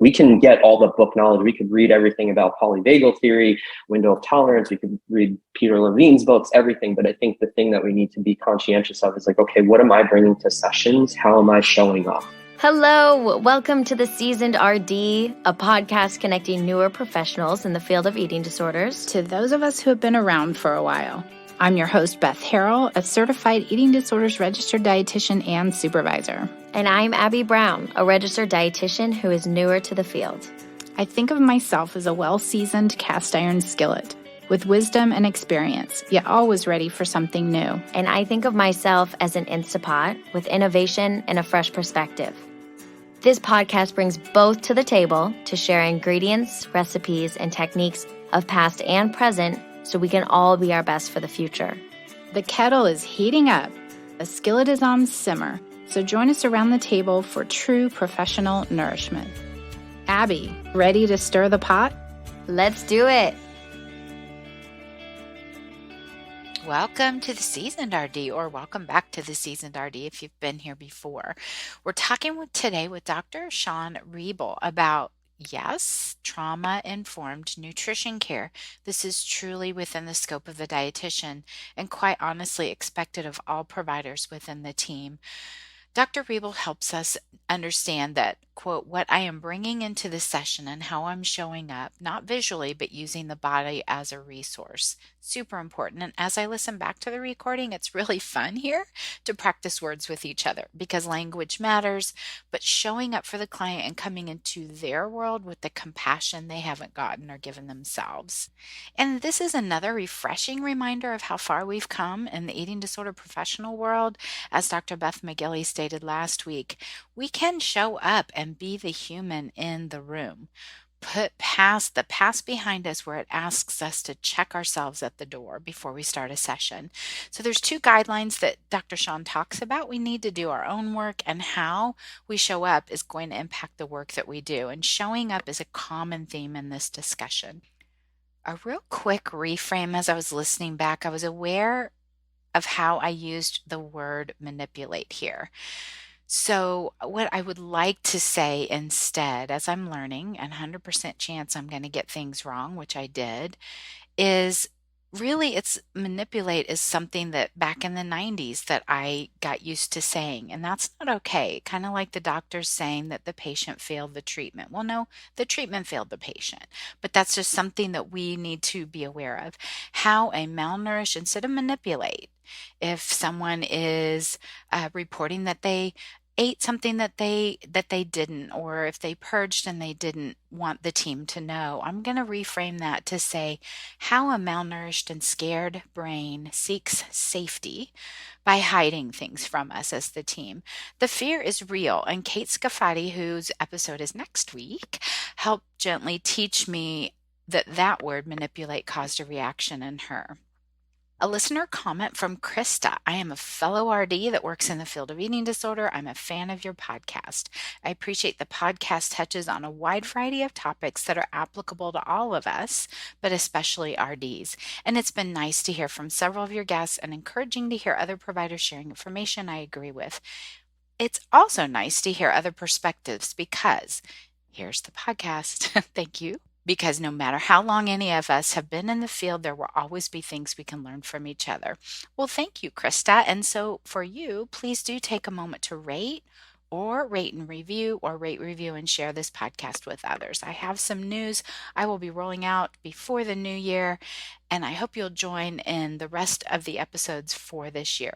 we can get all the book knowledge. We could read everything about polyvagal theory, window of tolerance. We could read Peter Levine's books, everything. But I think the thing that we need to be conscientious of is like, okay, what am I bringing to sessions? How am I showing up? Hello, welcome to the Seasoned RD, a podcast connecting newer professionals in the field of eating disorders to those of us who have been around for a while. I'm your host, Beth Harrell, a certified eating disorders registered dietitian and supervisor. And I'm Abby Brown, a registered dietitian who is newer to the field. I think of myself as a well-seasoned cast iron skillet with wisdom and experience, yet always ready for something new. And I think of myself as an Instapot with innovation and a fresh perspective. This podcast brings both to the table to share ingredients, recipes, and techniques of past and present so we can all be our best for the future. The kettle is heating up. The skillet is on simmer. So join us around the table for true professional nourishment. Abby, ready to stir the pot? Let's do it. Welcome to the Seasoned RD, or welcome back to the Seasoned RD if you've been here before. We're talking today with Dr. Shaun Riebl about, yes, trauma-informed nutrition care. This is truly within the scope of the dietitian and quite honestly expected of all providers within the team. Dr. Riebl helps us understand that, quote, what I am bringing into the session and how I'm showing up, not visually, but using the body as a resource. Super important. And as I listen back to the recording, it's really fun here to practice words with each other because language matters, but showing up for the client and coming into their world with the compassion they haven't gotten or given themselves. And this is another refreshing reminder of how far we've come in the eating disorder professional world. As Dr. Beth McGilly stated last week, we can show up and be the human in the room. Put the past behind us where it asks us to check ourselves at the door before we start a session. So there's two guidelines that Dr. Shaun talks about. We need to do our own work, and how we show up is going to impact the work that we do. And showing up is a common theme in this discussion. A real quick reframe as I was listening back, I was aware of how I used the word manipulate here. So what I would like to say instead, as I'm learning, and 100% chance I'm going to get things wrong, which I did, is really it's manipulate is something that back in the 90s that I got used to saying, and that's not okay. Kind of like the doctors saying that the patient failed the treatment. Well, no, the treatment failed the patient, but that's just something that we need to be aware of. How a malnourished, instead of manipulate, if someone is reporting that they ate something that they didn't, or if they purged and they didn't want the team to know, I'm going to reframe that to say how a malnourished and scared brain seeks safety by hiding things from us as the team. The fear is real, and Kate Scafati, whose episode is next week, helped gently teach me that word manipulate caused a reaction in her. A listener comment from Krista. I am a fellow RD that works in the field of eating disorder. I'm a fan of your podcast. I appreciate the podcast touches on a wide variety of topics that are applicable to all of us, but especially RDs. And it's been nice to hear from several of your guests and encouraging to hear other providers sharing information I agree with. It's also nice to hear other perspectives because here's the podcast. Thank you. Because no matter how long any of us have been in the field, there will always be things we can learn from each other. Well, thank you, Krista. And so for you, please do take a moment to rate and review, or rate, review, and share this podcast with others. I have some news I will be rolling out before the new year, and I hope you'll join in the rest of the episodes for this year.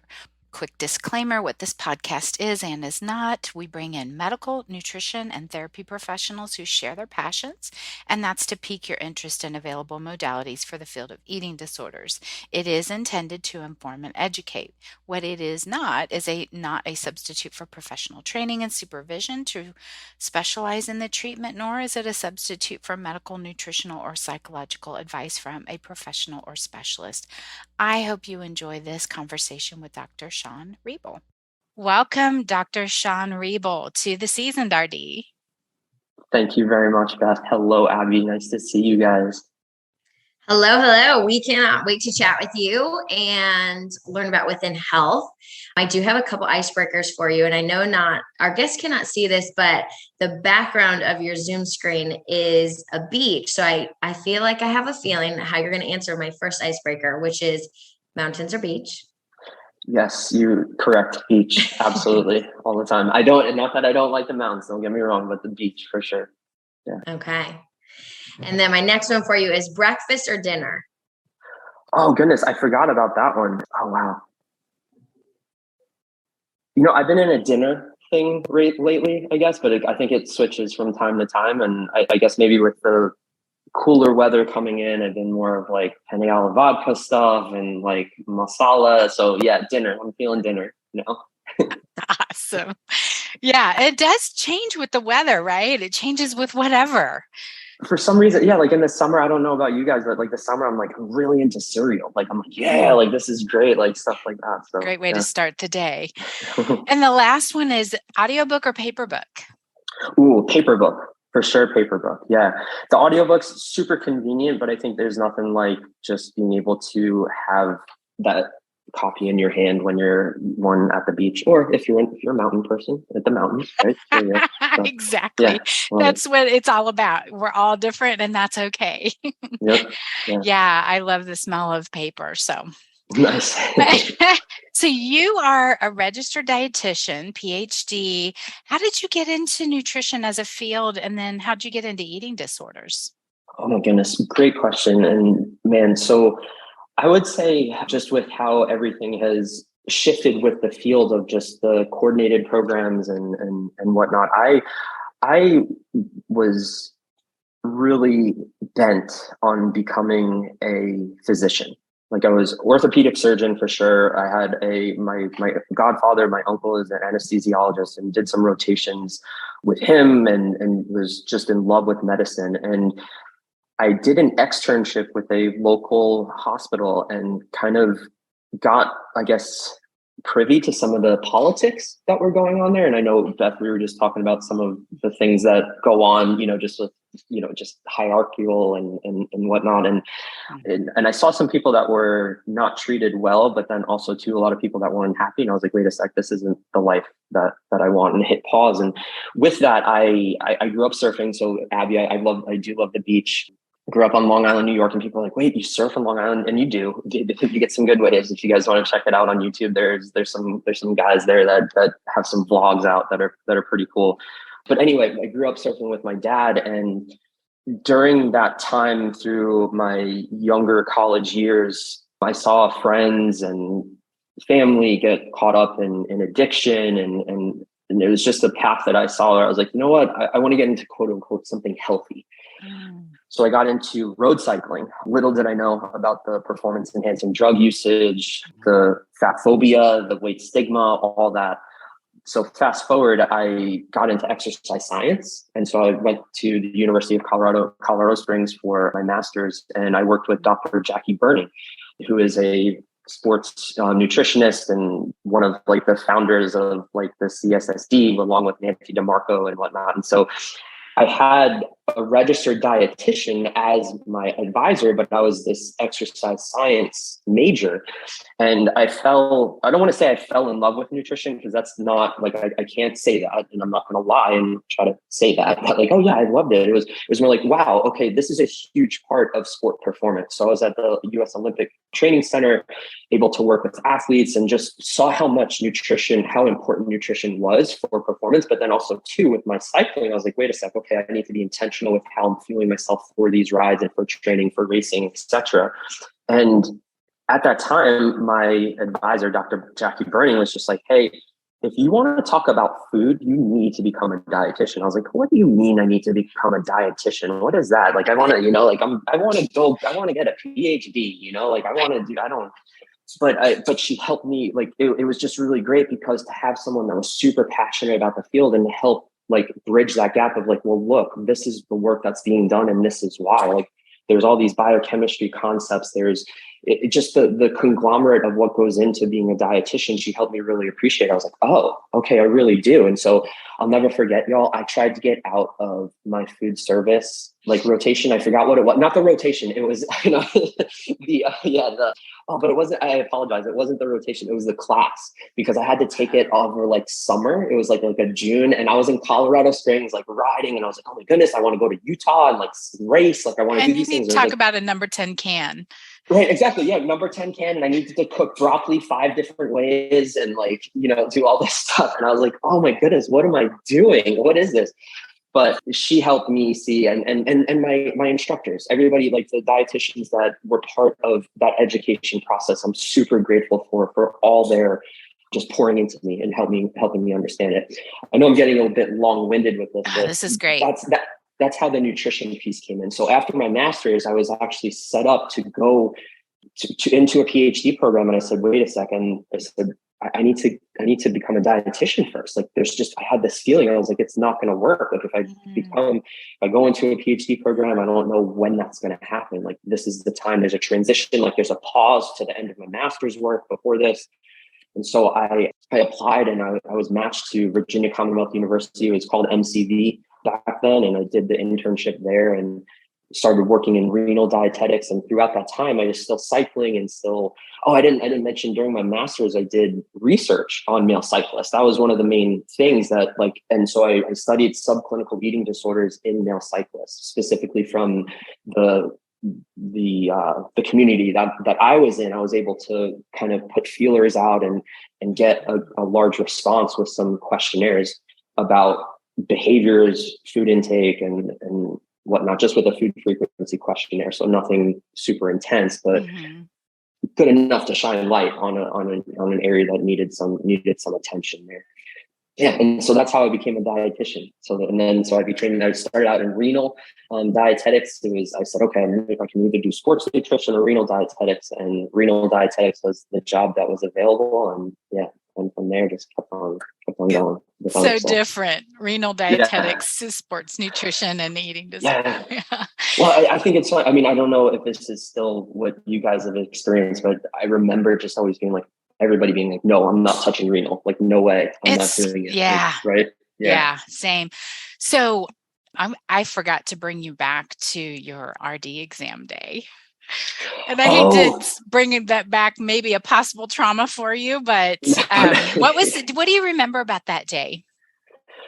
Quick disclaimer, what this podcast is and is not. We bring in medical, nutrition, and therapy professionals who share their passions, and that's to pique your interest in available modalities for the field of eating disorders. It is intended to inform and educate. What it is not is not a substitute for professional training and supervision to specialize in the treatment, nor is it a substitute for medical, nutritional, or psychological advice from a professional or specialist. I hope you enjoy this conversation with Dr. Shaun Riebl. Welcome, Dr. Shaun Riebl, to the Seasoned RD. Thank you very much, Beth. Hello, Abby. Nice to see you guys. Hello, hello. We cannot wait to chat with you and learn about within health. I do have a couple icebreakers for you, and I know not our guests cannot see this, but the background of your Zoom screen is a beach. So I feel like I have a feeling how you're going to answer my first icebreaker, which is mountains or beach. Yes, you're correct. Beach, absolutely, all the time. Not that I don't like the mountains, don't get me wrong, but the beach for sure. Yeah. Okay. And then my next one for you is breakfast or dinner? Oh, goodness. I forgot about that one. Oh, wow. I've been in a dinner thing lately, I guess, but I think it switches from time to time. And I guess maybe with the cooler weather coming in, I've been more of like penne alla vodka stuff and like masala. So yeah, dinner. I'm feeling dinner, Awesome. Yeah, it does change with the weather, right? It changes with whatever. For some reason, yeah, like in the summer, I don't know about you guys, but like the summer, I'm like really into cereal. Like I'm like, yeah, like this is great, like stuff like that. So great way to start the day. And the last one is audiobook or paper book? Ooh, paper book. For sure, paper book. Yeah. The audiobook's super convenient, but I think there's nothing like just being able to have that copy in your hand when you're one at the beach, or if you're a mountain person at the mountains, right? So, yeah. So, exactly. Yeah, that's what it's all about. We're all different, and that's okay. Yep. Yeah, I love the smell of paper. So nice. So you are a registered dietitian, PhD. How did you get into nutrition as a field, and then how did you get into eating disorders? Oh my goodness, great question. And man, so I would say just with how everything has shifted with the field of just the coordinated programs and whatnot, I was really bent on becoming a physician. Like I was orthopedic surgeon for sure. I had my godfather, my uncle is an anesthesiologist, and did some rotations with him and was just in love with medicine. And I did an externship with a local hospital and kind of got, I guess, privy to some of the politics that were going on there. And I know, Beth, we were just talking about some of the things that go on, just with, just hierarchical and whatnot. And I saw some people that were not treated well, but then also too, a lot of people that weren't happy. And I was like, wait a sec, this isn't the life that I want, and hit pause. And with that, I grew up surfing. So Abby, I do love the beach. Grew up on Long Island, New York, and people are like, wait, you surf on Long Island? And you do. You get some good waves. If you guys want to check it out on YouTube, there's some guys there that have some vlogs out that are pretty cool. But anyway, I grew up surfing with my dad, and during that time through my younger college years, I saw friends and family get caught up in addiction and it was just a path that I saw where I was like, you know what, I want to get into quote unquote something healthy. So I got into road cycling. Little did I know about the performance enhancing drug usage, the fat phobia, the weight stigma, all that. So fast forward, I got into exercise science. And so I went to the University of Colorado Springs for my master's. And I worked with Dr. Jackie Burning, who is a sports nutritionist and one of like the founders of like the CSSD, along with Nancy DeMarco and whatnot. And so I had a registered dietitian as my advisor, but I was this exercise science major. And I don't want to say I fell in love with nutrition, because that's not like, I can't say that. And I'm not going to lie and try to say that, but like, oh yeah, I loved it. It was more like, wow, okay, this is a huge part of sport performance. So I was at the US Olympic Training Center, able to work with athletes, and just saw how important nutrition was for performance. But then also too, with my cycling, I was like, wait a sec, okay, I need to be intentional with how I'm fueling myself for these rides and for training, for racing, etc. And at that time, my advisor, Dr. Jackie Burning, was just like, hey, if you want to talk about food, you need to become a dietitian. I was like, what do you mean I need to become a dietitian? What is that? Like, I want to, I want to get a PhD, like but she helped me. Like, it was just really great, because to have someone that was super passionate about the field and to help like bridge that gap of like, well, look, this is the work that's being done and this is why. Like, there's all these biochemistry concepts. There's it just the conglomerate of what goes into being a dietitian, she helped me really appreciate. I was like, oh, okay, I really do. And so I'll never forget, y'all. I tried to get out of my food service like rotation. I forgot what it was. Not the rotation. It was, but it wasn't. I apologize. It wasn't the rotation. It was the class, because I had to take it over like summer. It was like a June, and I was in Colorado Springs, like riding, and I was like, oh my goodness, I want to go to Utah and like race. Like I want to do these things. And you need to talk about a number 10 can. Right, exactly. Yeah, number 10 can. And I needed to cook broccoli 5 different ways and like, do all this stuff. And I was like, oh my goodness, what am I doing? What is this? But she helped me see, and my instructors, everybody, like the dietitians that were part of that education process, I'm super grateful for all their just pouring into me and helping me understand it. I know I'm getting a bit long-winded with this. This is great. That's how the nutrition piece came in. So after my master's, I was actually set up to go into a PhD program. And I said, wait a second. I said, I need to become a dietitian first. Like I had this feeling. I was like, it's not going to work. Like if I go into a PhD program, I don't know when that's going to happen. Like this is the time. There's a transition. Like there's a pause to the end of my master's work before this. And so I applied, and I was matched to Virginia Commonwealth University. It was called MCV back then. And I did the internship there and started working in renal dietetics. And throughout that time, I was still cycling and I didn't mention during my master's, I did research on male cyclists. That was one of the main things and so I studied subclinical eating disorders in male cyclists, specifically from the community that I was in. I was able to kind of put feelers out and get a large response with some questionnaires about behaviors, food intake, and whatnot, just with a food frequency questionnaire. So nothing super intense, but good enough to shine light on an area that needed some attention there. Yeah, and so that's how I became a dietitian. So I started out in renal dietetics. I said, okay, I can either do sports nutrition or renal dietetics, and renal dietetics was the job that was available. And from there, just kept on going. So different, renal dietetics, sports nutrition, and eating disorder. Yeah. Well, I think it's fun. I mean, I don't know if this is still what you guys have experienced, but I remember just always being like, everybody being like, no, I'm not touching renal. Like, no way. I'm not doing it. Yeah. Like, right. Yeah. Same. So I forgot to bring you back to your RD exam day. And I hate to bring that back, maybe a possible trauma for you, but what do you remember about that day?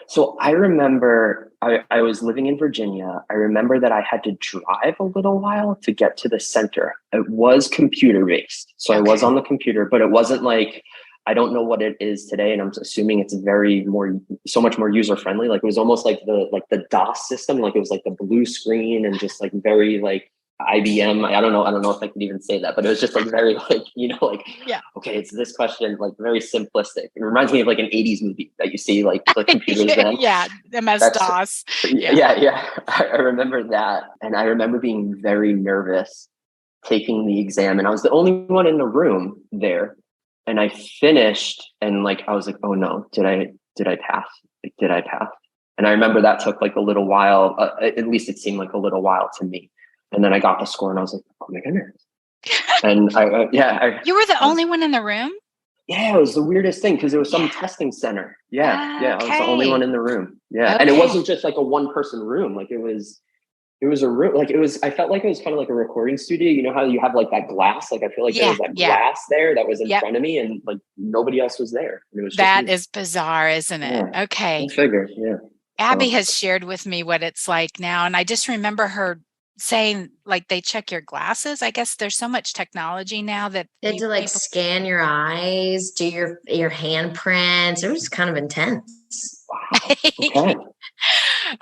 So I remember I was living in Virginia. I remember that I had to drive a little while to get to the center. It was computer based. So I was on the computer, but it wasn't like, I don't know what it is today. And I'm assuming it's so much more user friendly. Like it was almost like the DOS system. Like it was like the blue screen and just like very like IBM. I don't know if I could even say that, but it was just like very like, okay, it's this question, like very simplistic. It reminds me of like an 80s movie that you see like the computers then. Yeah, MS-DOS. Yeah. I remember that. And I remember being very nervous taking the exam, and I was the only one in the room there. And I finished, and like, I was like, oh no, did I pass? Like, did I pass? And I remember that took like a little while, at least it seemed like a little while to me. And then I got the score and I was like, oh my goodness. And you were the only one in the room? Yeah, it was the weirdest thing because it was some testing center. I was the only one in the room. Yeah. And it wasn't just like a 1-person room. Like it was a room. Like I felt like it was kind of like a recording studio. You know how you have like that glass? Like I feel like there was that glass there that was in front of me, and like nobody else was there. And it was that is bizarre, isn't it? Yeah. Okay. I figured, yeah. Abby has shared with me what it's like now. And I just remember her saying like they check your glasses. I guess there's so much technology now that they had to like scan your eyes, do your handprints. It was kind of intense. Wow. Okay.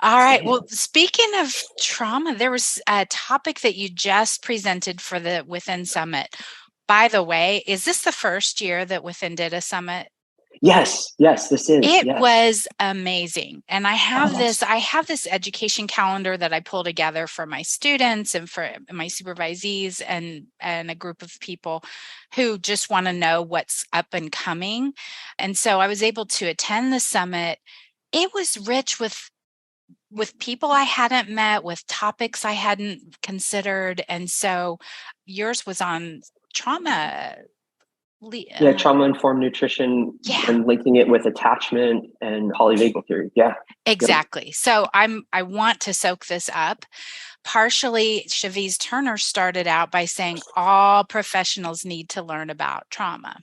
All right. Well, speaking of trauma, there was a topic that you just presented for the Within Summit. By the way, is this the first year that Within did a summit? Yes, this is. It was amazing. And I have this education calendar that I pull together for my students and for my supervisees and a group of people who just want to know what's up and coming. And so I was able to attend the summit. It was rich with people I hadn't met, with topics I hadn't considered. And so yours was on trauma. Yeah, trauma-informed nutrition and linking it with attachment and polyvagal theory. Yeah. Exactly. Yep. So I want to soak this up. Partially, Chavez Turner started out by saying all professionals need to learn about trauma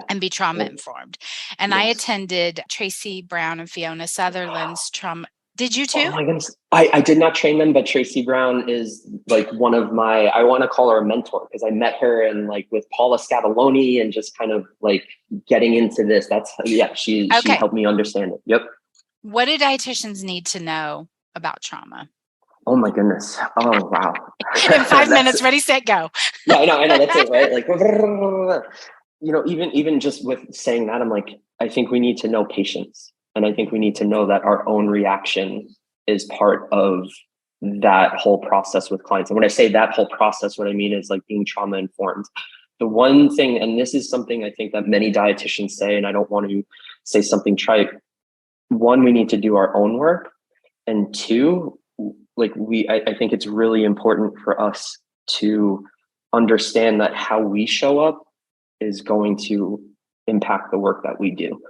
and be trauma informed. And I attended Tracy Brown and Fiona Sutherland's trauma. Did you too? Oh my goodness. I did not train them, but Tracy Brown is like one of my, I want to call her a mentor because I met her and like with Paula Scavoloni and just kind of like getting into this. That's, she helped me understand it. Yep. What do dietitians need to know about trauma? Oh my goodness. Oh, wow. In 5 minutes, ready, set, go. Yeah, I know. That's it, right? Like, even just with saying that, I'm like, I think we need to know patience. And I think we need to know that our own reaction is part of that whole process with clients. And when I say that whole process, what I mean is like being trauma informed. The one thing, and this is something I think that many dietitians say, and I don't want to say something trite. One, we need to do our own work. And two, like I think it's really important for us to understand that how we show up is going to impact the work that we do.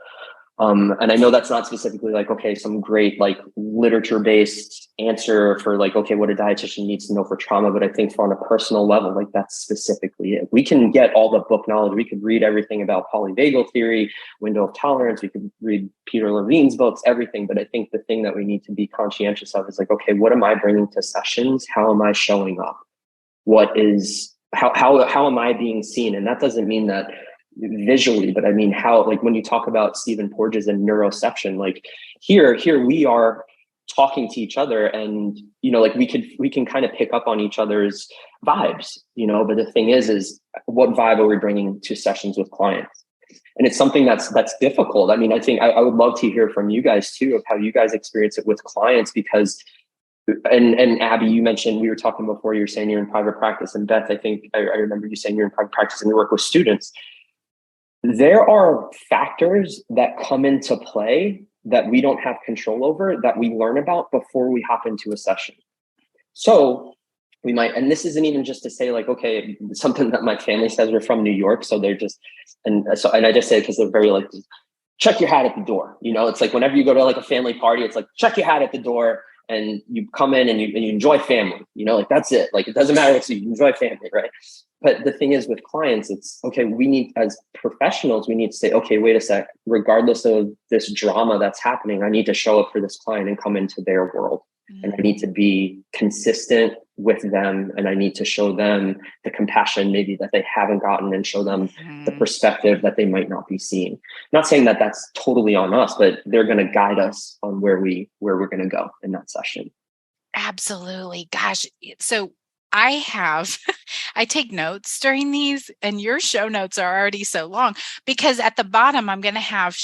And I know that's not specifically like, okay, some great like literature-based answer for like, okay, what a dietitian needs to know for trauma. But I think on a personal level, like that's specifically it. We can get all the book knowledge. We could read everything about polyvagal theory, window of tolerance. We could read Peter Levine's books, everything. But I think the thing that we need to be conscientious of is like, okay, what am I bringing to sessions? How am I showing up? How am I being seen? And that doesn't mean that visually, but I mean how, like when you talk about Stephen Porges and neuroception, like here we are talking to each other and like we can kind of pick up on each other's vibes, but the thing is what vibe are we bringing to sessions with clients? And it's something that's difficult. I mean, I think I would love to hear from you guys too of how you guys experience it with clients, because and Abby, you mentioned, we were talking before, you were saying you're in private practice, and Beth, I think I remember you saying you're in private practice and you work with students. There are factors that come into play that we don't have control over that we learn about before we hop into a session. So we might, and this isn't even just to say like, okay, something that my family says, we're from New York. So they're just, and I just say it because they're very like, check your hat at the door. It's like whenever you go to like a family party, it's like, check your hat at the door and you come in and you enjoy family, like that's it. Like, it doesn't matter what you enjoy family, right? But the thing is with clients, it's okay. We need, as professionals, we need to say, okay, wait a sec, regardless of this drama that's happening, I need to show up for this client and come into their world. And I need to be consistent with them. And I need to show them the compassion maybe that they haven't gotten and show them the perspective that they might not be seeing. Not saying that that's totally on us, but they're going to guide us on where we're going to go in that session. Absolutely. Gosh. So I take notes during these, and your show notes are already so long because at the bottom, I'm going to have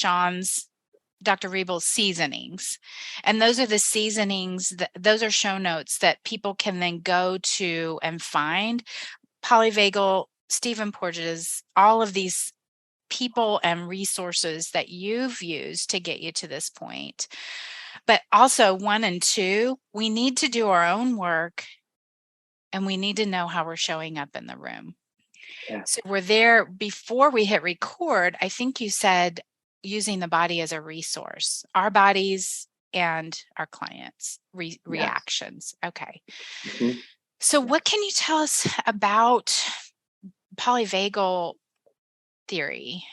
Dr. Riebel's seasonings. And those are the seasonings, those are show notes that people can then go to and find. Polyvagal, Stephen Porges, all of these people and resources that you've used to get you to this point. But also 1 and 2, we need to do our own work. And we need to know how we're showing up in the room. Yeah. So we're there before we hit record. I think you said using the body as a resource, our bodies and our clients' reactions. Okay. Mm-hmm. So what can you tell us about polyvagal theory?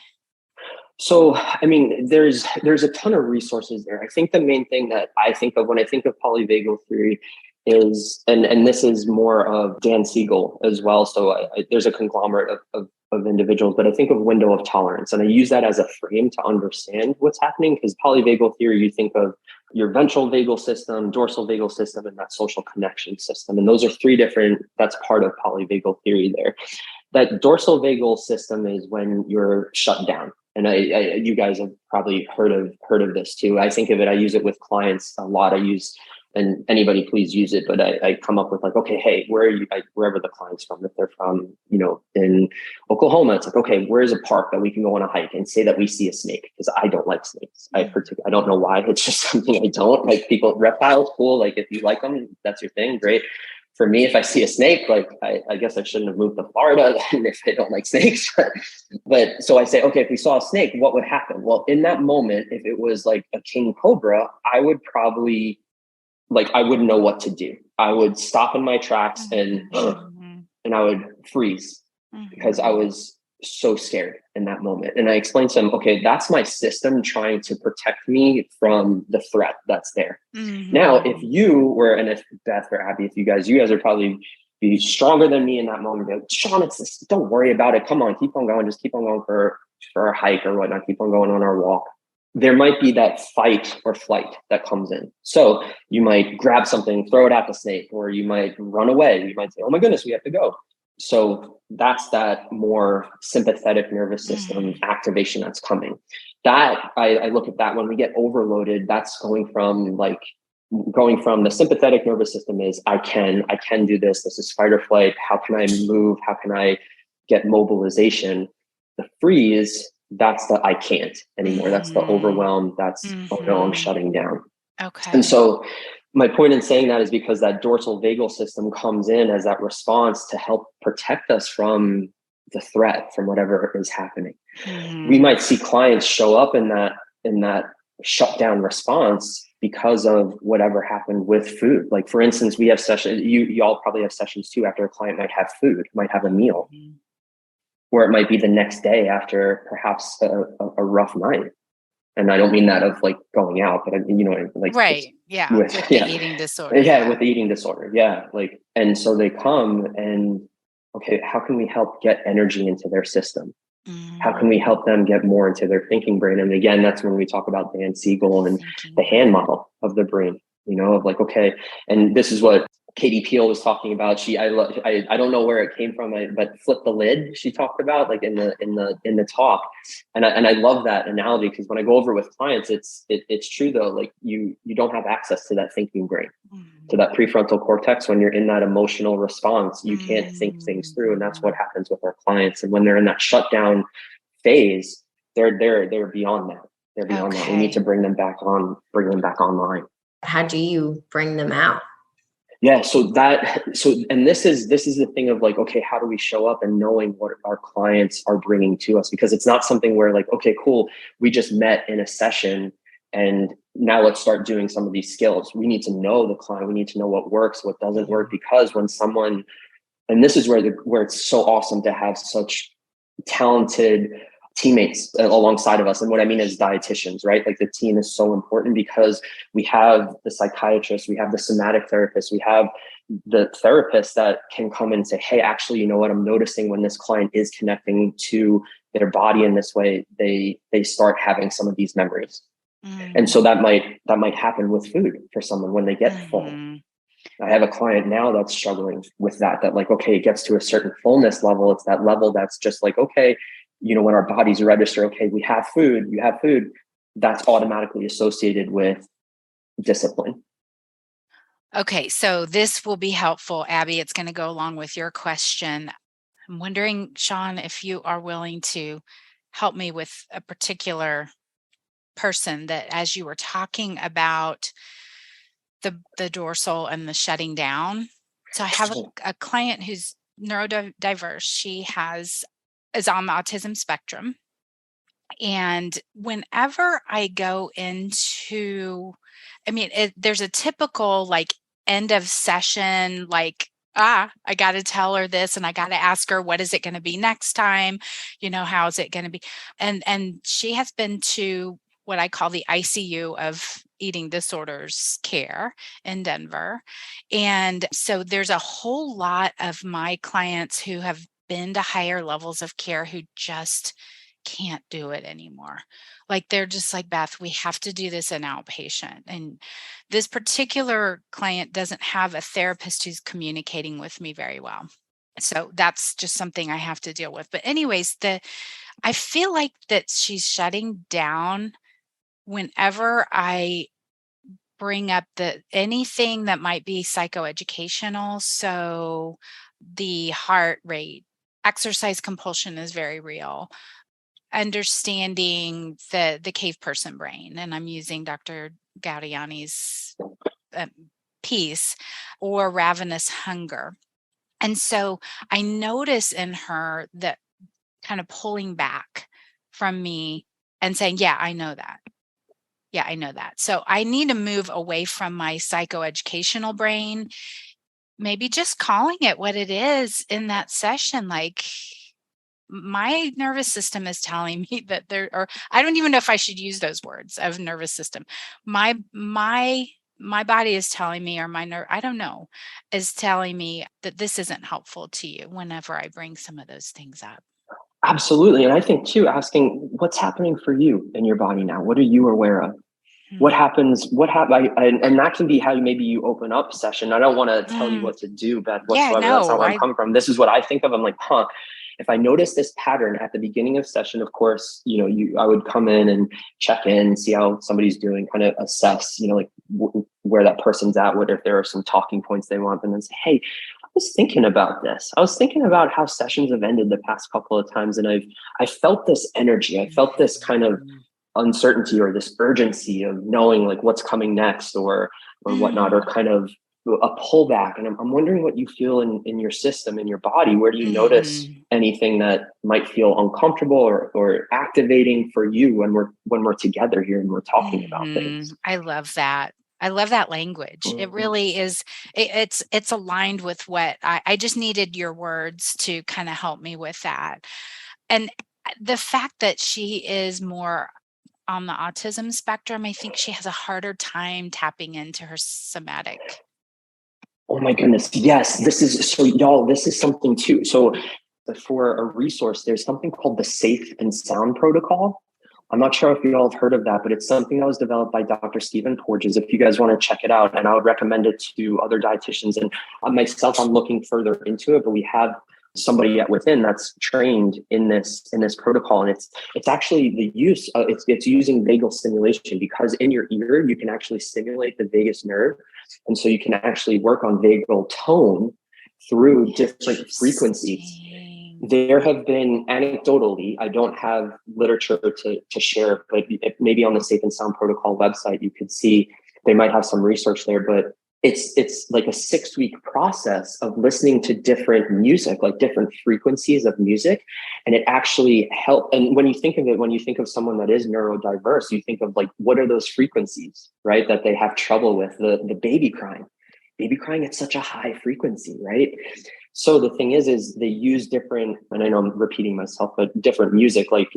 So, I mean, there's a ton of resources there. I think the main thing that I think of when I think of polyvagal theory is, and this is more of Dan Seigel as well. So there's a conglomerate of individuals, but I think of window of tolerance. And I use that as a frame to understand what's happening, because polyvagal theory, you think of your ventral vagal system, dorsal vagal system, and that social connection system. And those are that's part of polyvagal theory there. That dorsal vagal system is when you're shut down. And you guys have probably heard of this too. I think of it, I use it with clients a lot. And anybody please use it, but I come up with like, okay, hey, where are you? Wherever the client's from, if they're from, in Oklahoma, it's like, okay, where's a park that we can go on a hike and say that we see a snake? Because I don't like snakes. I don't know why. It's just something I don't like. Reptiles, cool. Like if you like them, that's your thing, great. for me, if I see a snake, like I guess I shouldn't have moved to Florida if I don't like snakes. But so I say, okay, if we saw a snake, what would happen? Well, in that moment, if it was like a king cobra, I would probably I wouldn't know what to do. I would stop in my tracks and I would freeze because I was so scared in that moment. And I explained to him, okay, that's my system trying to protect me from the threat that's there. Now, if you were, and if Beth or Abby, if you guys are probably be stronger than me in that moment. Be like, Shaun, it's this, don't worry about it. Come on, keep on going. Just keep on going for a hike or whatnot. Keep on going on our walk. There might be that fight or flight that comes in. So you might grab something, throw it at the snake, or you might run away. You might say, oh my goodness, we have to go. So that's that more sympathetic nervous system activation that's coming. That I look at that when we get overloaded, that's going from the sympathetic nervous system is I can do this. This is fight or flight. How can I move? How can I get mobilization? The freeze, that's the I can't anymore. That's the overwhelm. That's oh no, I'm shutting down. Okay. And so my point in saying that is because that dorsal vagal system comes in as that response to help protect us from the threat, from whatever is happening. We might see clients show up in that shutdown response because of whatever happened with food. Like for instance, we have sessions, you all probably have sessions too, after a client might have food, might have a meal, or it might be the next day after perhaps a rough night. And I don't mean that of like going out, but right. Yeah. With the eating disorder. Yeah. With the eating disorder. Yeah. And so they come and, okay, how can we help get energy into their system? How can we help them get more into their thinking brain? And again, that's when we talk about Dan Seigel and the hand model of the brain, of like, okay, and this is what Katie Peel was talking about. I don't know where it came from, but flip the lid. She talked about like in the talk, and I love that analogy because when I go over with clients, it's true though. Like you don't have access to that thinking brain, to that prefrontal cortex. When you're in that emotional response, you can't think things through, and that's what happens with our clients. And when they're in that shutdown phase, they're beyond that. They're beyond that. We need to bring them back online. How do you bring them out? Yeah. And this is the thing of like, okay, how do we show up and knowing what our clients are bringing to us? Because it's not something where like, okay, cool, we just met in a session and now let's start doing some of these skills. We need to know the client. We need to know what works, what doesn't work, because when someone, and this is where it's so awesome to have such talented teammates alongside of us. And what I mean is dietitians, right? Like the team is so important because we have the psychiatrist, we have the somatic therapist, we have the therapist that can come and say, hey, actually, you know what? I'm noticing when this client is connecting to their body in this way, they start having some of these memories. And so that might happen with food for someone when they get full. I have a client now that's struggling with that like, okay, it gets to a certain fullness level. It's that level that's just like, okay, when our bodies register, okay, we have food, you have food, that's automatically associated with discipline. Okay, so this will be helpful, Abby. It's going to go along with your question. I'm wondering, Shaun, if you are willing to help me with a particular person that, as you were talking about the dorsal and the shutting down. So I have a client who's neurodiverse. She is on the autism spectrum. And whenever I go into, there's a typical like end of session, like, I got to tell her this and I got to ask her, what is it going to be next time? How is it going to be? And she has been to what I call the ICU of eating disorders care in Denver. And so there's a whole lot of my clients who have been to higher levels of care who just can't do it anymore. Like they're just like, Beth, we have to do this in outpatient. And this particular client doesn't have a therapist who's communicating with me very well. So that's just something I have to deal with. But anyways, I feel like that she's shutting down whenever I bring up anything that might be psychoeducational. So the heart rate, exercise compulsion is very real. Understanding the cave person brain, and I'm using Dr. Gaudiani's peace or ravenous hunger. And so I notice in her that kind of pulling back from me and saying, yeah, I know that. Yeah, I know that. So I need to move away from my psychoeducational brain, maybe just calling it what it is in that session. Like, my nervous system is telling me that or I don't even know if I should use those words of nervous system. My body is telling me, or my nerve, I don't know, is telling me that this isn't helpful to you whenever I bring some of those things up. Absolutely. And I think too, asking what's happening for you in your body now? What are you aware of? What happens? And that can be how maybe you open up session. I don't want to tell you what to do, Beth, whatsoever. That's not where I'm coming from. This is what I think of. I'm like, if I notice this pattern at the beginning of session, of course, I would come in and check in, see how somebody's doing, kind of assess, like where that person's at, what if there are some talking points they want, and then say, hey, I was thinking about this. I was thinking about how sessions have ended the past couple of times, and I felt this energy. I felt this kind of uncertainty or this urgency of knowing like what's coming next or whatnot, or kind of a pullback. And I'm wondering what you feel in your system, in your body. Where do you notice anything that might feel uncomfortable or activating for you when we're together here and we're talking about things? I love that. I love that language. It really is. It's aligned with what I just needed your words to kind of help me with that. And the fact that she is more on the autism spectrum, I think she has a harder time tapping into her somatic. Oh my goodness. Yes. This is something too. So for a resource, there's something called the Safe and Sound Protocol. I'm not sure if you all have heard of that, but it's something that was developed by Dr. Stephen Porges. If you guys want to check it out, and I would recommend it to other dietitians. And myself, I'm looking further into it, but we have somebody at Within that's trained in this protocol, and it's actually the use of, it's using vagal stimulation, because in your ear you can actually stimulate the vagus nerve, and so you can actually work on vagal tone through different frequencies. There have been, anecdotally, I don't have literature to share, but maybe on the Safe and Sound Protocol website, you could see they might have some research there, but it's like a 6-week process of listening to different music, like different frequencies of music. And it actually helps. And when you think of it, when you think of someone that is neurodiverse, you think of like, what are those frequencies, right? That they have trouble with. The baby crying. Baby crying at such a high frequency, right? So the thing is they use different, and I know I'm repeating myself, but different music, like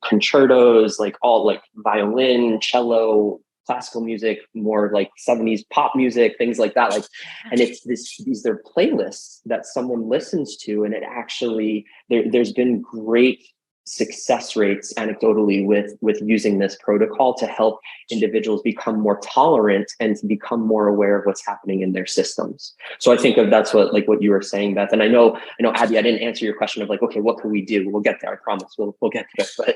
concertos, like all like violin, cello, classical music, more like 70s pop music, things like that. Like, and it's these are playlists that someone listens to, and it actually there's been great success rates anecdotally with using this protocol to help individuals become more tolerant and to become more aware of what's happening in their systems. So I think that's what you were saying, Beth. And I know, Abby, I didn't answer your question of like, okay, what can we do? We'll get there. I promise we'll get there.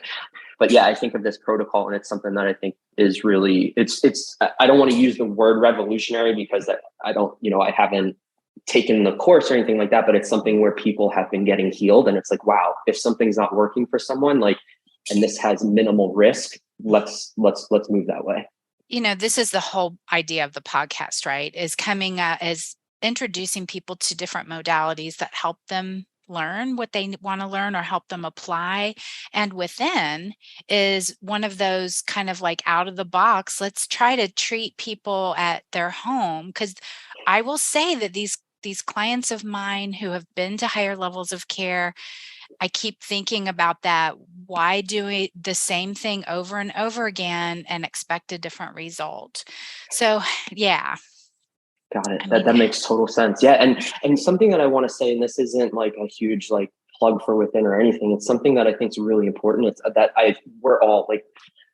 But yeah, I think of this protocol, and it's something that I think is really, I don't want to use the word revolutionary, because I don't, I haven't taken the course or anything like that, but it's something where people have been getting healed. And it's like, wow, if something's not working for someone, like, and this has minimal risk, let's move that way. This is the whole idea of the podcast, right? Is coming as introducing people to different modalities that help them learn what they want to learn or help them apply. And Within is one of those kind of like out of the box, let's try to treat people at their home. Because I will say that these clients of mine who have been to higher levels of care, I keep thinking about that. Why do the same thing over and over again and expect a different result? So, yeah. Got it. That makes total sense. Yeah. And something that I want to say, and this isn't like a huge like plug for Within or anything. It's something that I think is really important. It's that we're all like,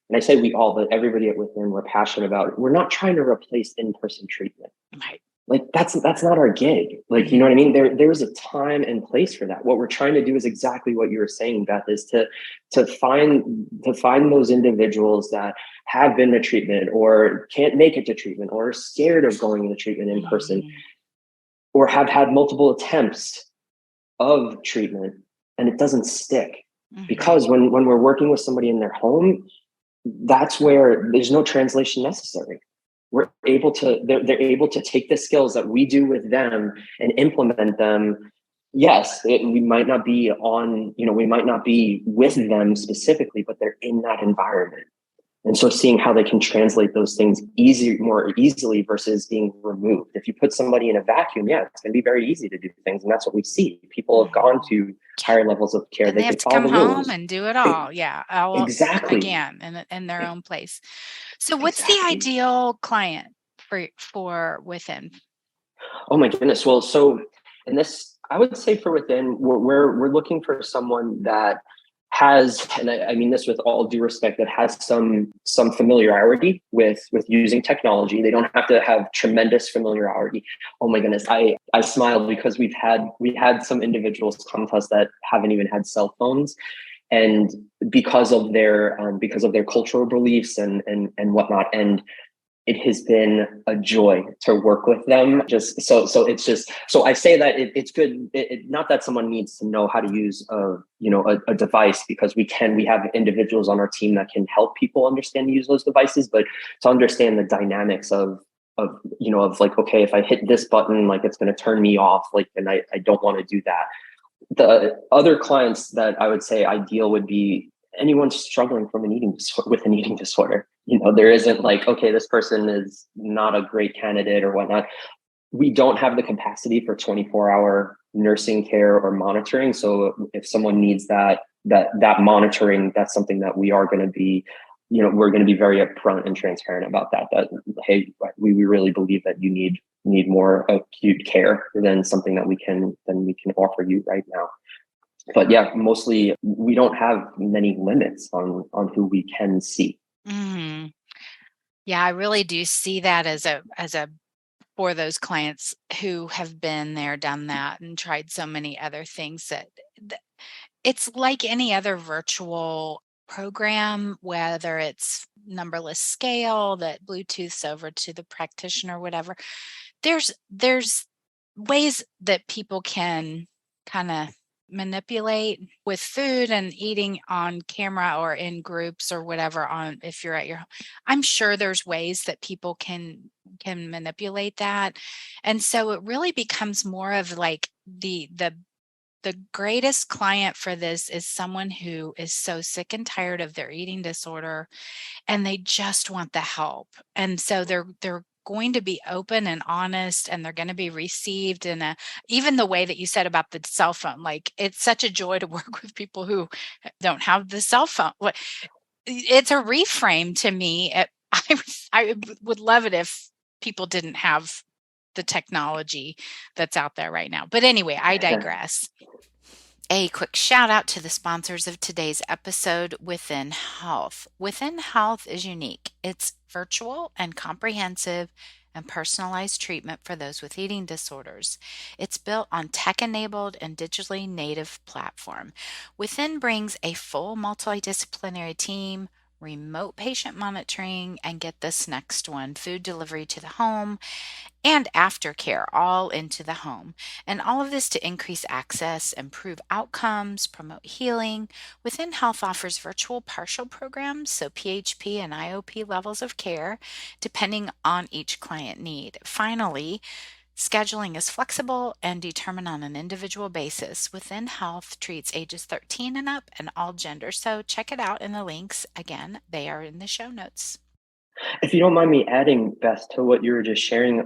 and I say we all, but everybody at Within, we're passionate about it. We're not trying to replace in-person treatment. Right. Like that's not our gig. Like, you know what I mean? There's a time and place for that. What we're trying to do is exactly what you were saying, Beth, is to find those individuals that have been to treatment or can't make it to treatment or are scared of going to treatment in person, or have had multiple attempts of treatment and it doesn't stick. Because when we're working with somebody in their home, that's where there's no translation necessary. they're able to take the skills that we do with them and implement them. Yes, we might not be we might not be with them specifically, but they're in that environment. And so seeing how they can translate those things more easily versus being removed. If you put somebody in a vacuum, it's going to be very easy to do things. And that's what we see. People have gone to higher levels of care. And they have to come home and do it all. All exactly. Again, in their own place. So what's the ideal client for within? Oh my goodness. Well, so in this, I would say for within, we're looking for someone that has, and I mean this with all due respect, that has some familiarity with using technology. They don't have to have tremendous familiarity. Oh my goodness, I smiled because we had some individuals come to us that haven't even had cell phones, and because of their cultural beliefs and whatnot, and it has been a joy to work with them. So I say that it's good. Not that someone needs to know how to use a device, because we have individuals on our team that can help people understand and use those devices, but to understand the dynamics of like, okay, if I hit this button, like it's going to turn me off, like, and I don't want to do that. The other clients that I would say ideal would be anyone struggling with an eating disorder. There isn't like, okay, this person is not a great candidate or whatnot. We don't have the capacity for 24-hour nursing care or monitoring. So if someone needs that monitoring, that's something that we are going to be, we're going to be very upfront and transparent about that, hey, we really believe that you need more acute care than something that we can offer you right now. But mostly we don't have many limits on who we can see. Mm-hmm. Yeah, I really do see that as a for those clients who have been there, done that, and tried so many other things that it's like any other virtual program, whether it's numberless scale that Bluetooths over to the practitioner, whatever. There's ways that people can kind of manipulate with food and eating on camera or in groups or whatever. If you're at your home, I'm sure there's ways that people can manipulate that, and so it really becomes more of like the greatest client for this is someone who is so sick and tired of their eating disorder, and they just want the help, and so they're going to be open and honest, and they're going to be received in even the way that you said about the cell phone. Like, it's such a joy to work with people who don't have the cell phone. It's a reframe to me. I would love it if people didn't have the technology that's out there right now. But anyway, I digress. A quick shout out to the sponsors of today's episode, Within Health. Within Health is unique. It's virtual and comprehensive and personalized treatment for those with eating disorders. It's built on tech-enabled and digitally native platform. Within brings a full multidisciplinary team, remote patient monitoring, and get this next one, food delivery to the home, and aftercare all into the home. And all of this to increase access, improve outcomes, promote healing. Within Health offers virtual partial programs, so PHP and IOP levels of care, depending on each client need. Finally, scheduling is flexible and determined on an individual basis. Within Health treats ages 13 and up and all genders. So check it out in the links. Again, they are in the show notes. If you don't mind me adding, Beth, to what you were just sharing,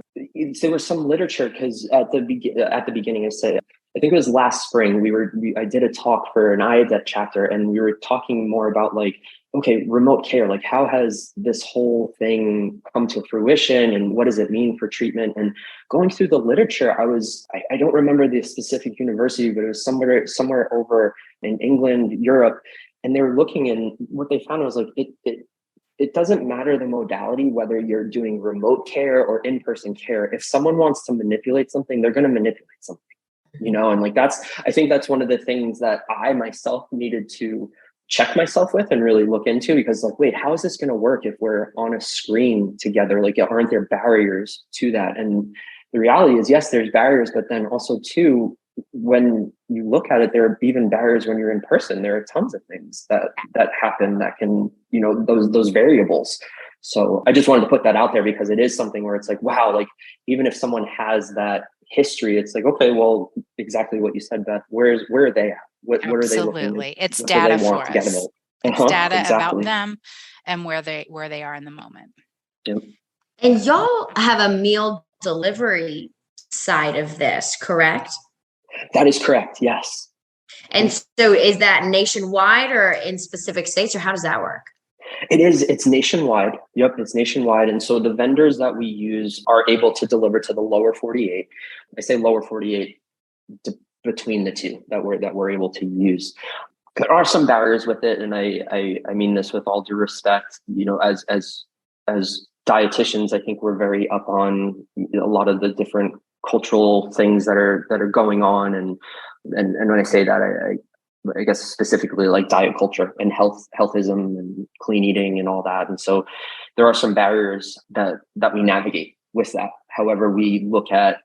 there was some literature, because at the beginning, I think it was last spring, I did a talk for an IADET chapter, and we were talking more about like, okay, remote care, like how has this whole thing come to fruition and what does it mean for treatment? And going through the literature, I don't remember the specific university, but it was somewhere over in England, Europe, and they were looking, and what they found was like, it doesn't matter the modality, whether you're doing remote care or in-person care. If someone wants to manipulate something, they're going to manipulate something, and like I think that's one of the things that I myself needed to check myself with and really look into, because like, wait, how is this going to work if we're on a screen together? Like, aren't there barriers to that? And the reality is, yes, there's barriers, but then also too, when you look at it, there are even barriers when you're in person. There are tons of things that happen that can, those variables. So I just wanted to put that out there because it is something where it's like, wow, like even if someone has that history, it's like, okay, well, exactly what you said, Beth. Where are they at? What are they looking at? Absolutely. It's What data do they want for to get us. about? It's data Exactly. about them and where they are in the moment. Yep. And y'all have a meal delivery side of this, correct? That is correct. Yes. And so is that nationwide or in specific states, or how does that work? It's nationwide. Yep, it's nationwide. And so the vendors that we use are able to deliver to the lower 48. I say lower 48 between the two that we're able to use. There are some barriers with it, and I mean this with all due respect. As dietitians, I think we're very up on a lot of the different cultural things that are going on, and when I say that, I guess specifically like diet culture and healthism and clean eating and all that. And so there are some barriers that we navigate with that. However, we look at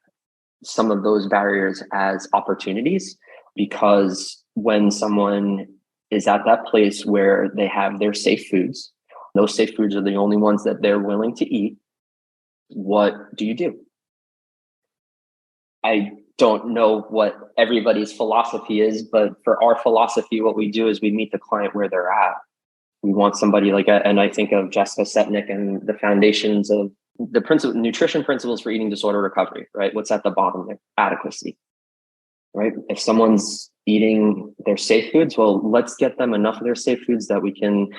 some of those barriers as opportunities, because when someone is at that place where they have their safe foods, those safe foods are the only ones that they're willing to eat, what do you do? I don't know what everybody's philosophy is, but for our philosophy, what we do is we meet the client where they're at. We want somebody and I think of Jessica Setnick and the foundations of the nutrition principles for eating disorder recovery, right? What's at the bottom there? Adequacy, right? If someone's eating their safe foods, well, let's get them enough of their safe foods that we can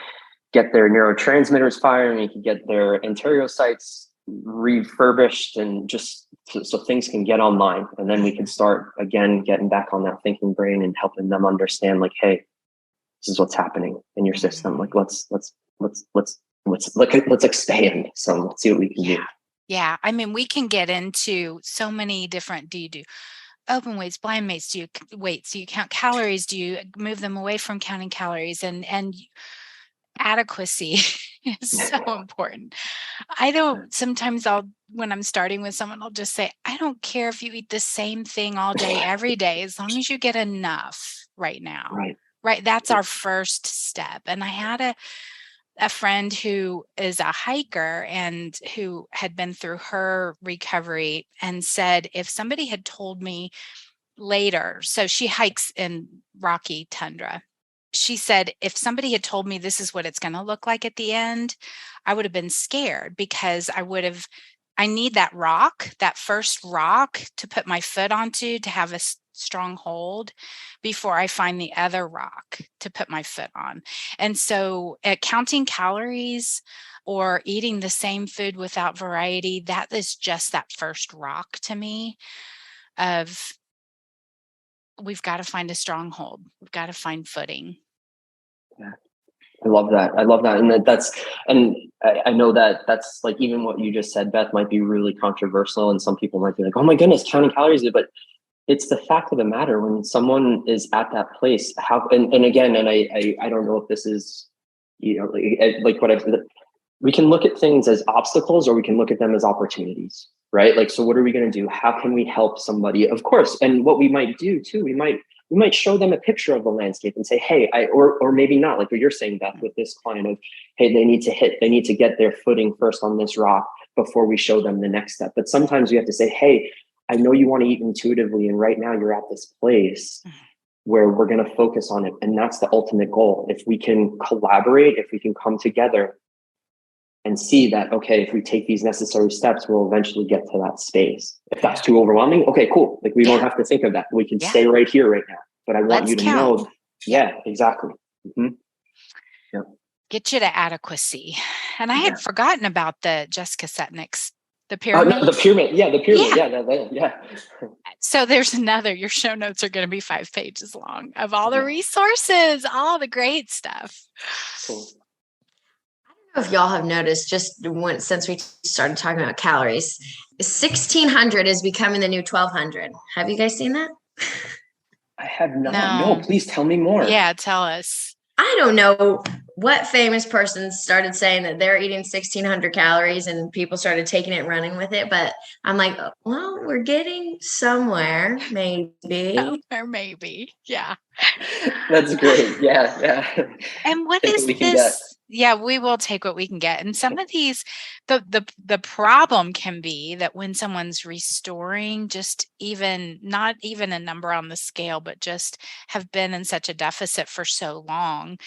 get their neurotransmitters firing, we can get their enterocytes refurbished, and just so things can get online. And then we can start again getting back on that thinking brain and helping them understand, like, hey, this is what's happening in your system. Like, let's expand some. Let's see what we can do. Yeah. I mean, we can get into so many different. Do you do open weights, blind weights? Do you count calories? Do you move them away from counting calories? And adequacy is so important. When I'm starting with someone, I'll just say, I don't care if you eat the same thing all day, every day, as long as you get enough right now. Right. That's our first step. And I had a friend who is a hiker and who had been through her recovery and said, if somebody had told me later, so she hikes in rocky tundra. She said, if somebody had told me this is what it's going to look like at the end, I would have been scared, because I need that first rock to put my foot onto, to have a strong hold before I find the other rock to put my foot on. And so counting calories or eating the same food without variety, that is just that first rock to me of, we've got to find a stronghold. We've got to find footing. Yeah. I love that. And I know that's like, even what you just said, Beth, might be really controversial, and some people might be like, oh my goodness, counting calories, but it's the fact of the matter. When someone is at that place, and again, and I don't know if this is, like what we can look at things as obstacles, or we can look at them as opportunities, right? Like, so what are we going to do? How can we help somebody? Of course. And what we might do too, we might show them a picture of the landscape and say, hey, or maybe not, like what you're saying, Beth, with this client of, hey, they need to get their footing first on this rock before we show them the next step. But sometimes you have to say, hey, I know you want to eat intuitively, and right now you're at this place where we're going to focus on it. And that's the ultimate goal. If we can collaborate, if we can come together and see that, okay, if we take these necessary steps, we'll eventually get to that space. If that's too overwhelming, okay, cool. Like, we don't have to think of that. We can stay right here, right now. But I want you to know. Yeah, exactly. Mm-hmm. Yep. Get you to adequacy. And I had forgotten about the Jessica Setnick's, the pyramid. The pyramid. Yeah, the pyramid. Yeah. So there's your show notes are going to be 5 pages long of all the resources, all the great stuff. Cool. I don't know if y'all have noticed, since we started talking about calories, 1600 is becoming the new 1200. Have you guys seen that? I have not. No, please tell me more. Yeah, tell us. I don't know what famous person started saying that they're eating 1,600 calories and people started taking it and running with it? But I'm like, well, we're getting somewhere, maybe. Or maybe. Yeah. That's great. Yeah. And what Take is what we can this? get. Yeah, we will take what we can get. And some of these, the problem can be that when someone's restoring, just not even a number on the scale, but just have been in such a deficit for so long,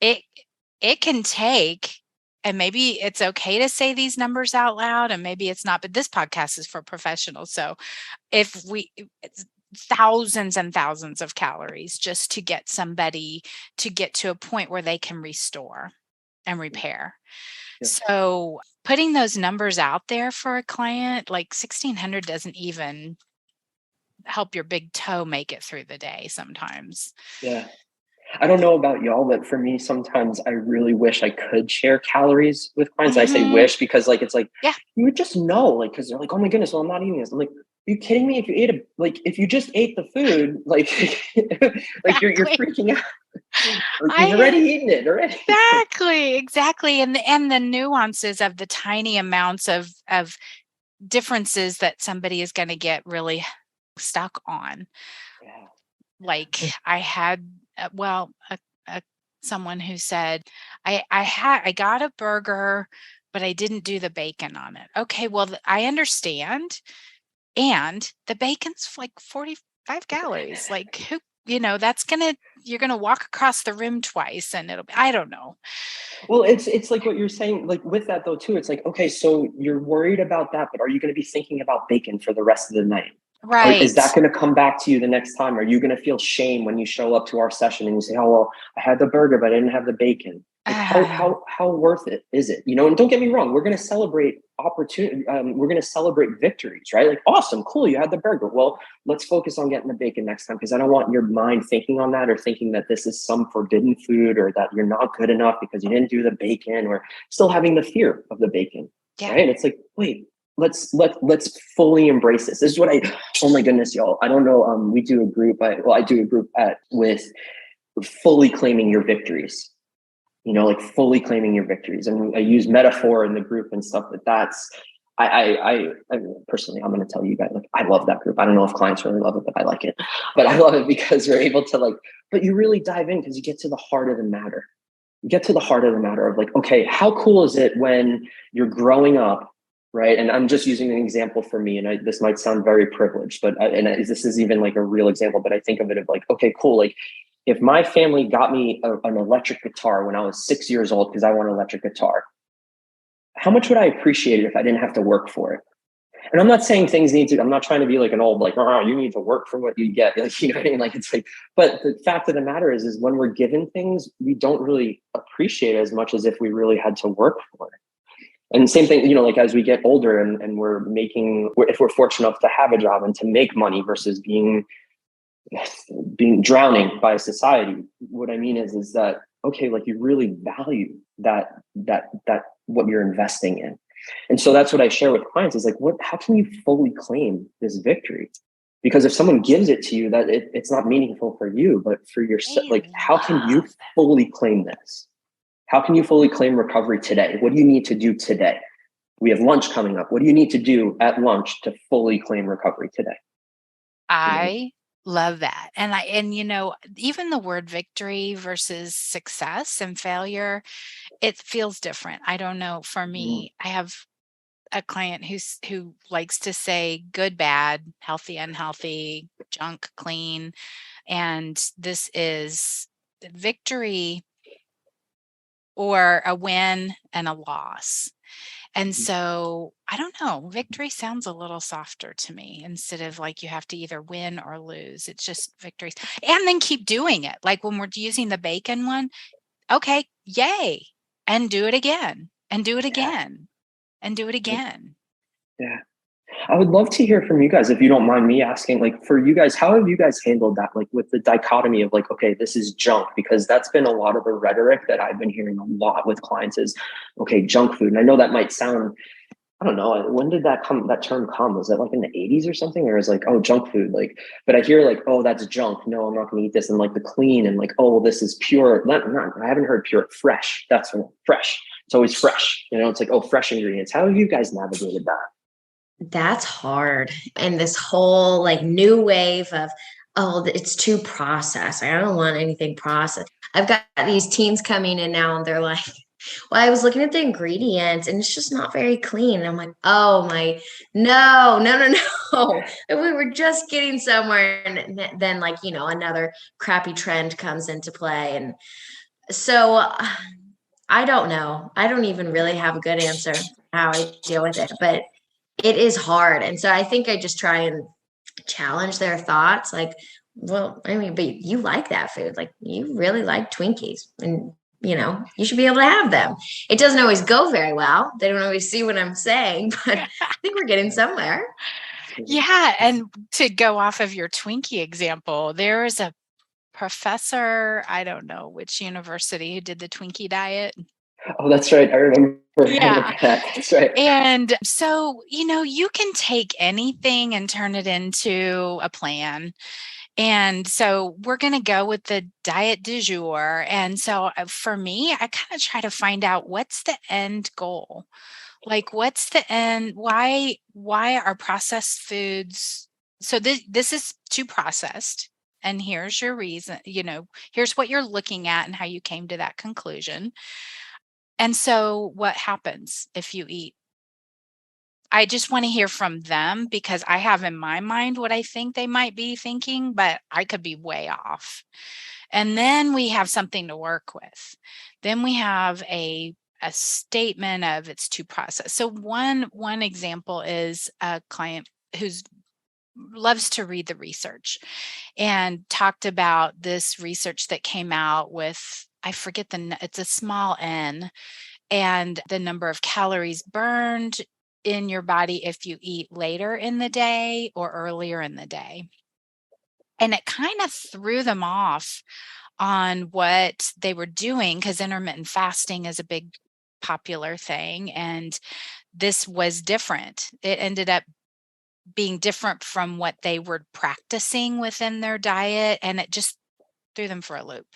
it can take, and maybe it's okay to say these numbers out loud, and maybe it's not, but this podcast is for professionals. So it's thousands and thousands of calories just to get somebody to get to a point where they can restore and repair. Yeah. So putting those numbers out there for a client, like 1,600 doesn't even help your big toe make it through the day sometimes. Yeah. I don't know about y'all, but for me, sometimes I really wish I could share calories with clients. I say wish because it's like, yeah, you would just know, like, because they're like, oh my goodness, well, I'm not eating this. I'm like, are you kidding me? If you just ate the food, like, like you're freaking out. Like, you've already eaten it already. Exactly. And the nuances of the tiny amounts of differences that somebody is going to get really stuck on. Yeah. Like I had, someone who said, I got a burger, but I didn't do the bacon on it. Okay, well, I understand. And the bacon's like 45 calories. Like who, you're going to walk across the room twice and I don't know. Well, it's like what you're saying, like with that though, too. It's like, okay, so you're worried about that, but are you going to be thinking about bacon for the rest of the night? Right. Or is that going to come back to you the next time? Are you going to feel shame when you show up to our session and you say, oh, well, I had the burger, but I didn't have the bacon? Like, how worth it is it? And don't get me wrong, we're going to celebrate opportunity. We're going to celebrate victories, right? Like, awesome, cool, you had the burger. Well, let's focus on getting the bacon next time, because I don't want your mind thinking on that or thinking that this is some forbidden food or that you're not good enough because you didn't do the bacon, or still having the fear of the bacon, right? And it's like, wait, let's fully embrace this. This is what oh my goodness, y'all. I don't know. We do a group. I do a group with fully claiming your victories. Like fully claiming your victories. And I use metaphor in the group and stuff, but that's, I personally, I'm going to tell you guys, like, I love that group. I don't know if clients really love it, but I like it. But I love it because we're able to but you really dive in because you get to the heart of the matter. You get to the heart of the matter of like, okay, how cool is it when you're growing up, right? And I'm just using an example for me, and this might sound very privileged, but this is even like a real example, but I think of it of like, okay, cool. Like, if my family got me an electric guitar when I was 6 years old because I want an electric guitar, how much would I appreciate it if I didn't have to work for it? And I'm not saying things I'm not trying to be like an old, like, oh, you need to work for what you get. Like, you know what I mean? Like, it's like, but the fact of the matter is when we're given things, we don't really appreciate it as much as if we really had to work for it. And same thing, like as we get older and if we're fortunate enough to have a job and to make money versus being drowning by society. What I mean is that, okay, like you really value that what you're investing in. And so that's what I share with clients is like, how can you fully claim this victory? Because if someone gives it to you, that it's not meaningful for you, but for yourself. Like, how can you fully claim this? How can you fully claim recovery today? What do you need to do today? We have lunch coming up. What do you need to do at lunch to fully claim recovery today? I love that. And even the word victory versus success and failure, it feels different. I don't know. For me, I have a client who likes to say good, bad, healthy, unhealthy, junk, clean. And this is victory or a win and a loss. And so I don't know, victory sounds a little softer to me instead of like you have to either win or lose. It's just victories. And then keep doing it. Like when we're using the bacon one, okay, yay. And do it again and do it again and do it again. Yeah. I would love to hear from you guys, if you don't mind me asking, like for you guys, how have you guys handled that? Like with the dichotomy of like, okay, this is junk, because that's been a lot of the rhetoric that I've been hearing a lot with clients is, okay, junk food. And I know that might sound, I don't know. When did that term come? Was it like in the 80s or something? Or is like, oh, junk food? Like, but I hear like, oh, that's junk. No, I'm not going to eat this. And like the clean and like, oh, well, this is pure. I haven't heard pure. Fresh. That's fresh. It's always fresh. It's like, oh, fresh ingredients. How have you guys navigated that? That's hard. And this whole like new wave of, oh, it's too processed. I don't want anything processed. I've got these teens coming in now and they're like, well, I was looking at the ingredients and it's just not very clean. And I'm like, oh my, no. We were just getting somewhere. And then like, another crappy trend comes into play. And so I don't know. I don't even really have a good answer for how I deal with it, but it is hard. And so I think I just try and challenge their thoughts. Like, well, I mean, but you like that food. Like you really like Twinkies and you should be able to have them. It doesn't always go very well. They don't always see what I'm saying, but I think we're getting somewhere. Yeah. And to go off of your Twinkie example, there is a professor, I don't know which university, who did the Twinkie diet. Oh, that's right. I remember. Yeah. That's right. And so, you can take anything and turn it into a plan. And so we're going to go with the diet du jour. And so for me, I kind of try to find out what's the end goal. Like, what's the end? Why are processed foods? So this is too processed. And here's your reason, here's what you're looking at and how you came to that conclusion. And so what happens if you eat? I just want to hear from them because I have in my mind what I think they might be thinking, but I could be way off. And then we have something to work with. Then we have a statement of it's too processed. So one example is a client who's loves to read the research and talked about this research that came out with, I forget it's a small n, and the number of calories burned in your body if you eat later in the day or earlier in the day. And it kind of threw them off on what they were doing because intermittent fasting is a big popular thing. And this was different. It ended up being different from what they were practicing within their diet. And it just threw them for a loop.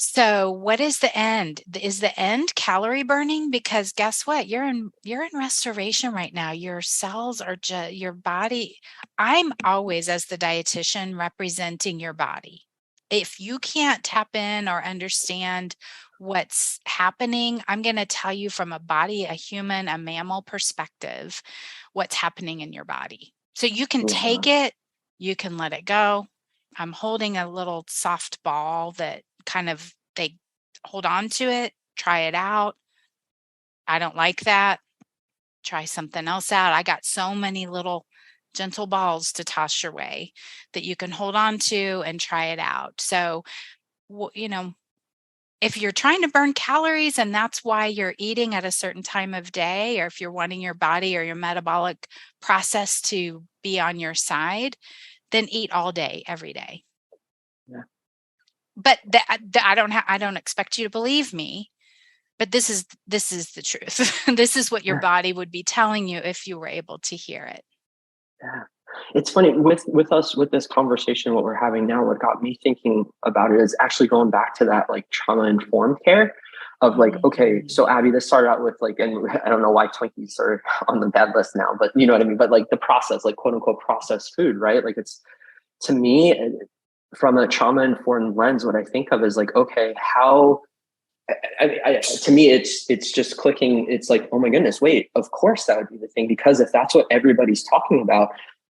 So what is the end? Is the end calorie burning? Because guess what? You're in restoration right now. Your cells are your body. I'm always, as the dietitian, representing your body. If you can't tap in or understand what's happening, I'm going to tell you from a body, a human, a mammal perspective, what's happening in your body. So you can take it, you can let it go. I'm holding a little soft ball that kind of they hold on to it, try it out. I don't like that. Try something else out. I got so many little gentle balls to toss your way that you can hold on to and try it out. So, if you're trying to burn calories and that's why you're eating at a certain time of day, or if you're wanting your body or your metabolic process to be on your side, then eat all day, every day. Yeah. But I don't expect you to believe me, but this is the truth. This is what your body would be telling you if you were able to hear it. Yeah. It's funny with us, with this conversation, what we're having now, what got me thinking about it is actually going back to that like trauma-informed care of like, okay, so Abby, this started out with like, and I don't know why Twinkies are on the bad list now, but you know what I mean? But like the process, like quote unquote processed food, right? Like it's, to me, from a trauma-informed lens, what I think of is like, okay, how, to me, it's just clicking. It's like, oh my goodness, wait, of course that would be the thing, because if that's what everybody's talking about,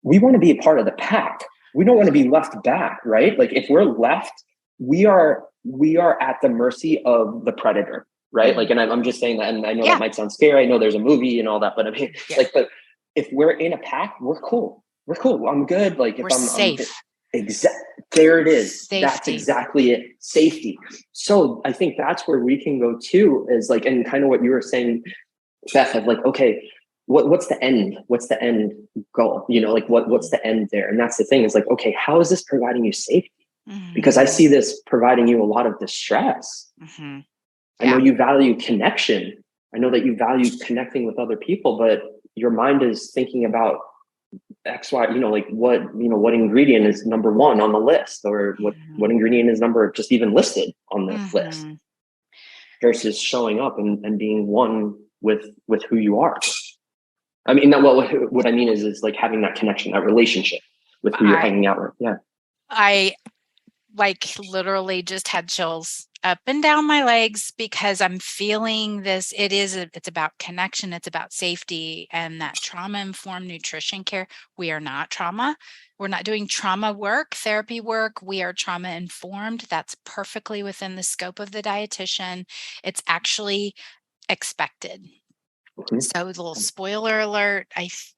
we want to be a part of the pack. We don't want to be left back, right? Like if we're left, we are at the mercy of the predator, right? Like, and I'm just saying that, and I know that might sound scary. I know there's a movie and all that, but I mean, like, but if we're in a pack, we're cool. We're cool. I'm good. Like if we're safe. There it is. Safety. That's exactly it. Safety. So I think that's where we can go too, is like, and kind of what you were saying, Beth, of like, okay, what's the end? What's the end goal? Like what's the end there? And that's the thing, is like, okay, how is this providing you safety? Mm-hmm. Because I see this providing you a lot of distress. Mm-hmm. I know you value connection, I know that you value connecting with other people, but your mind is thinking about X, Y, like what ingredient is number one on the list, or what ingredient is number just even listed on the list, versus showing up and being one with who you are. I mean, what I mean is like having that connection, that relationship with who you're hanging out with. Yeah. I literally just had chills up and down my legs because I'm feeling this. It's about connection. It's about safety, and that trauma-informed nutrition care. We are not trauma. We're not doing trauma work, therapy work. We are trauma-informed. That's perfectly within the scope of the dietitian. It's actually expected. So, the little spoiler alert,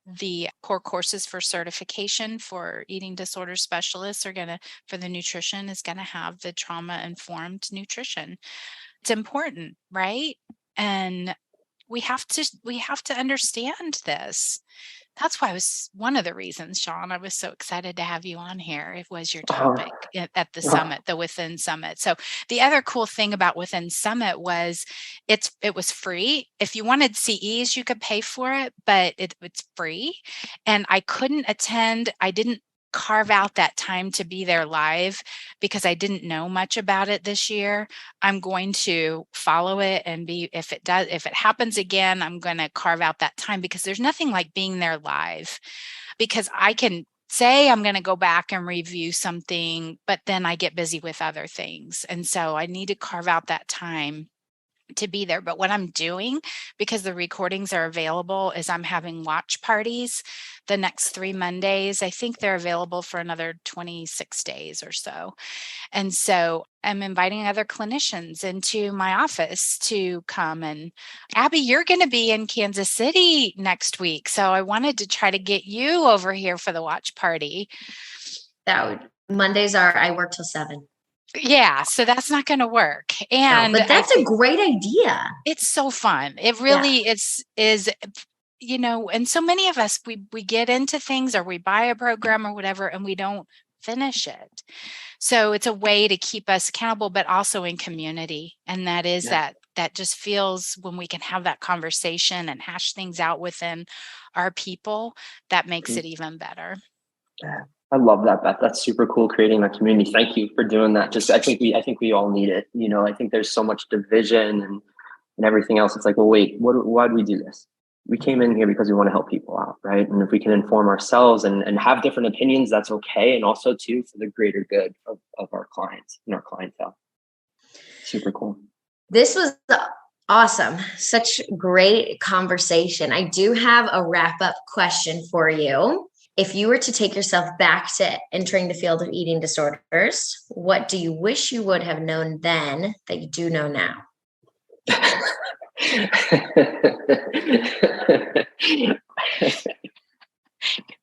the core courses for certification for eating disorder specialists for the nutrition is going to have the trauma-informed nutrition. It's important, right? And we have to understand this. That's why one of the reasons, Shaun, I was so excited to have you on here. It was your topic at the summit, the Within Summit. So the other cool thing about Within Summit was it was free. If you wanted CEs, you could pay for it, but it's free. And I couldn't attend. I didn't carve out that time to be there live because I didn't know much about it this year. I'm going to follow it and if it happens again, I'm going to carve out that time, because there's nothing like being there live, because I can say I'm going to go back and review something, but then I get busy with other things. And so I need to carve out that time to be there. But what I'm doing, because the recordings are available, is I'm having watch parties the next 3 Mondays. I think they're available for another 26 days or so. And so I'm inviting other clinicians into my office to come. And Abby, you're going to be in Kansas City next week. So I wanted to try to get you over here for the watch party. Mondays I work till 7. Yeah, so that's not going to work. And but that's a great idea. It's so fun. It really is, and so many of us, we get into things, or we buy a program or whatever, and we don't finish it. So it's a way to keep us accountable, but also in community. And that is that just feels, when we can have that conversation and hash things out within our people, that makes it even better. Yeah. I love that, Beth. That's super cool, creating that community. Thank you for doing that. I think we all need it. I think there's so much division and everything else. It's like, well, wait, why do we do this? We came in here because we want to help people out, right? And if we can inform ourselves and have different opinions, that's okay. And also too, for the greater good of our clients and our clientele. Super cool. This was awesome. Such great conversation. I do have a wrap-up question for you. If you were to take yourself back to entering the field of eating disorders, what do you wish you would have known then that you do know now?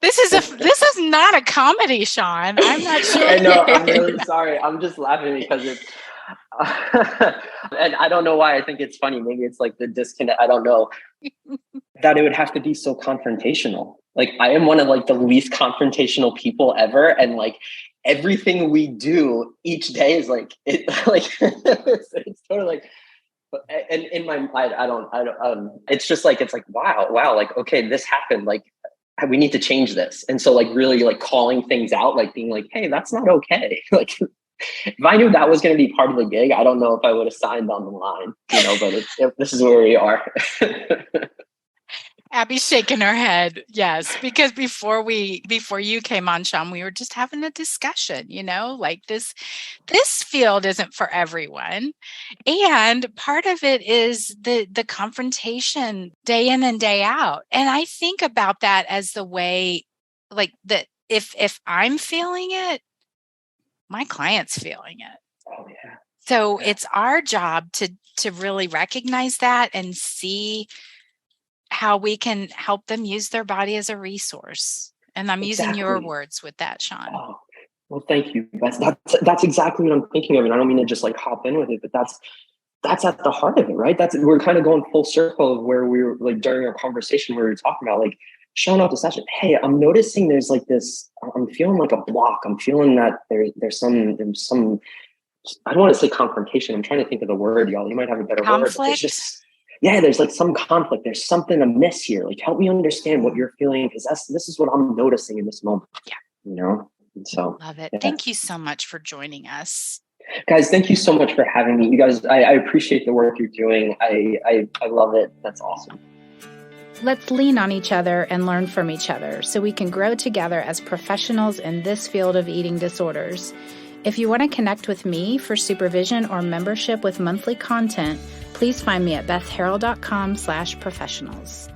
This is not a comedy, Shaun. I'm not sure. I know. I'm really sorry. I'm just laughing because it's, and I don't know why I think it's funny. Maybe it's like the disconnect. I don't know. That it would have to be so confrontational. Like, I am one of the least confrontational people ever. And everything we do each day is it's totally and in my mind, I don't, it's just it's wow. Okay, this happened. We need to change this. And so really calling things out, being hey, that's not okay. If I knew that was going to be part of the gig, I don't know if I would have signed on the line, but this is where we are. Abby's shaking her head. Yes, because before you came on, Shaun, we were just having a discussion, this field isn't for everyone. And part of it is the confrontation day in and day out. And I think about that as the way, that if I'm feeling it, my client's feeling it. Oh yeah. So it's our job to really recognize that and see how we can help them use their body as a resource. And I'm using your words with that, Shaun. Oh, well, thank you. That's exactly what I'm thinking of. And I don't mean to just hop in with it, but that's at the heart of it, right? We're kind of going full circle of where we were during our conversation where we were talking about showing up the session. Hey, I'm noticing there's this, I'm feeling a block. I'm feeling that there's some, I don't want to say confrontation. I'm trying to think of the word, y'all. You might have a better conflict. word. It's just yeah, there's like some conflict. There's something amiss here. Like, help me understand what you're feeling, because this is what I'm noticing in this moment. Yeah. You know? And so Love it. yeah. Thank you so much for joining us. Guys, thank you so much for having me. You guys, I appreciate the work you're doing. I love it. That's awesome. Let's lean on each other and learn from each other so we can grow together as professionals in this field of eating disorders. If you want to connect with me for supervision or membership with monthly content, please find me at bethharrell.com/professionals.